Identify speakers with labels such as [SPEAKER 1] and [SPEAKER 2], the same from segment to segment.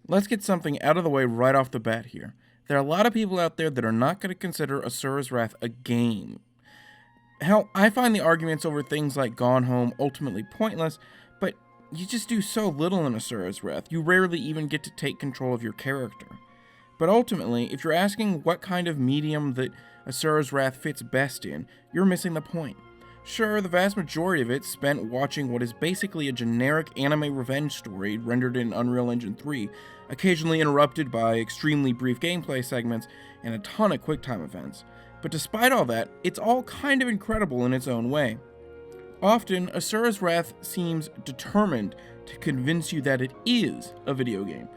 [SPEAKER 1] Let's get something out of the way right off the bat here. There are a lot of people out there that are not going to consider Asura's Wrath a game. Hell, I find the arguments over things like Gone Home ultimately pointless, but you just do so little in Asura's Wrath, you rarely even get to take control of your character. But ultimately, if you're asking what kind of medium that Asura's Wrath fits best in, you're missing the point. Sure, the vast majority of it's spent watching what is basically a generic anime revenge story rendered in Unreal Engine 3, occasionally interrupted by extremely brief gameplay segments and a ton of QuickTime events. But despite all that, it's all kind of incredible in its own way. Often, Asura's Wrath seems determined to convince you that it is a video game,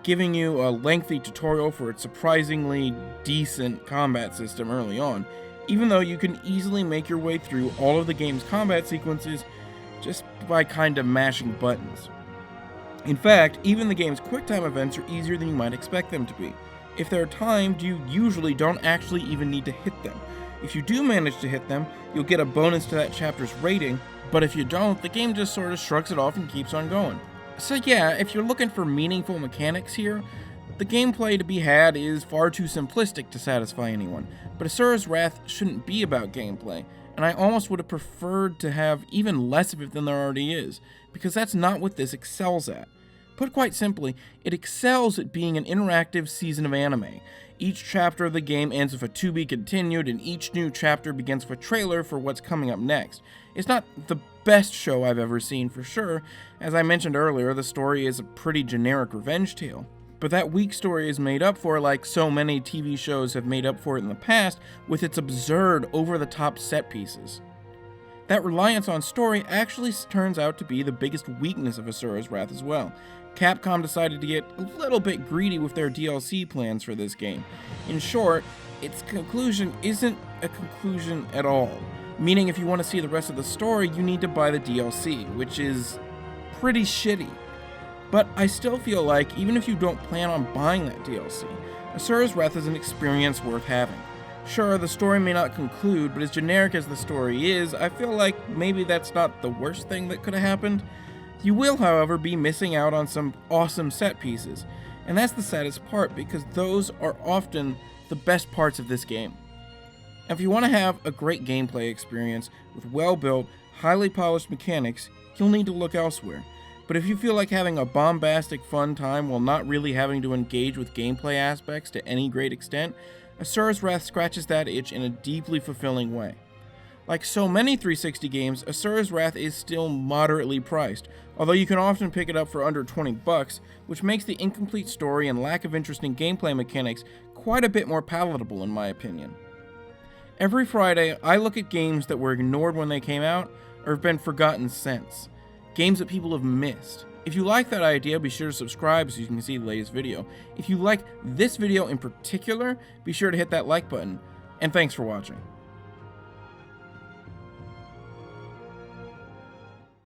[SPEAKER 1] giving you a lengthy tutorial for its surprisingly decent combat system early on, even though you can easily make your way through all of the game's combat sequences just by kind of mashing buttons. In fact, even the game's QuickTime events are easier than you might expect them to be. If they're timed, you usually don't actually even need to hit them. If you do manage to hit them, you'll get a bonus to that chapter's rating, but if you don't, the game just sort of shrugs it off and keeps on going. So yeah, if you're looking for meaningful mechanics here, the gameplay to be had is far too simplistic to satisfy anyone, but Asura's Wrath shouldn't be about gameplay, and I almost would have preferred to have even less of it than there already is, because that's not what this excels at. Put quite simply, it excels at being an interactive season of anime. Each chapter of the game ends with a to be continued, and each new chapter begins with a trailer for what's coming up next. It's not the best show I've ever seen for sure. As I mentioned earlier, the story is a pretty generic revenge tale. But that weak story is made up for, like so many TV shows have made up for it in the past, with its absurd, over-the-top set pieces. That reliance on story actually turns out to be the biggest weakness of Asura's Wrath as well. Capcom decided to get a little bit greedy with their DLC plans for this game. In short, its conclusion isn't a conclusion at all, meaning if you want to see the rest of the story, you need to buy the DLC, which is pretty shitty. But I still feel like, even if you don't plan on buying that DLC, Asura's Wrath is an experience worth having. Sure, the story may not conclude, but as generic as the story is, I feel like maybe that's not the worst thing that could have happened. You will, however, be missing out on some awesome set pieces, and that's the saddest part because those are often the best parts of this game. If you want to have a great gameplay experience with well-built, highly polished mechanics, you'll need to look elsewhere. But if you feel like having a bombastic fun time while not really having to engage with gameplay aspects to any great extent, Asura's Wrath scratches that itch in a deeply fulfilling way. Like so many 360 games, Asura's Wrath is still moderately priced, although you can often pick it up for under $20, which makes the incomplete story and lack of interesting gameplay mechanics quite a bit more palatable in my opinion. Every Friday, I look at games that were ignored when they came out, or have been forgotten since. Games that people have missed. If you like that idea, be sure to subscribe so you can see the latest video. If you like this video in particular, be sure to hit that like button, and thanks for watching.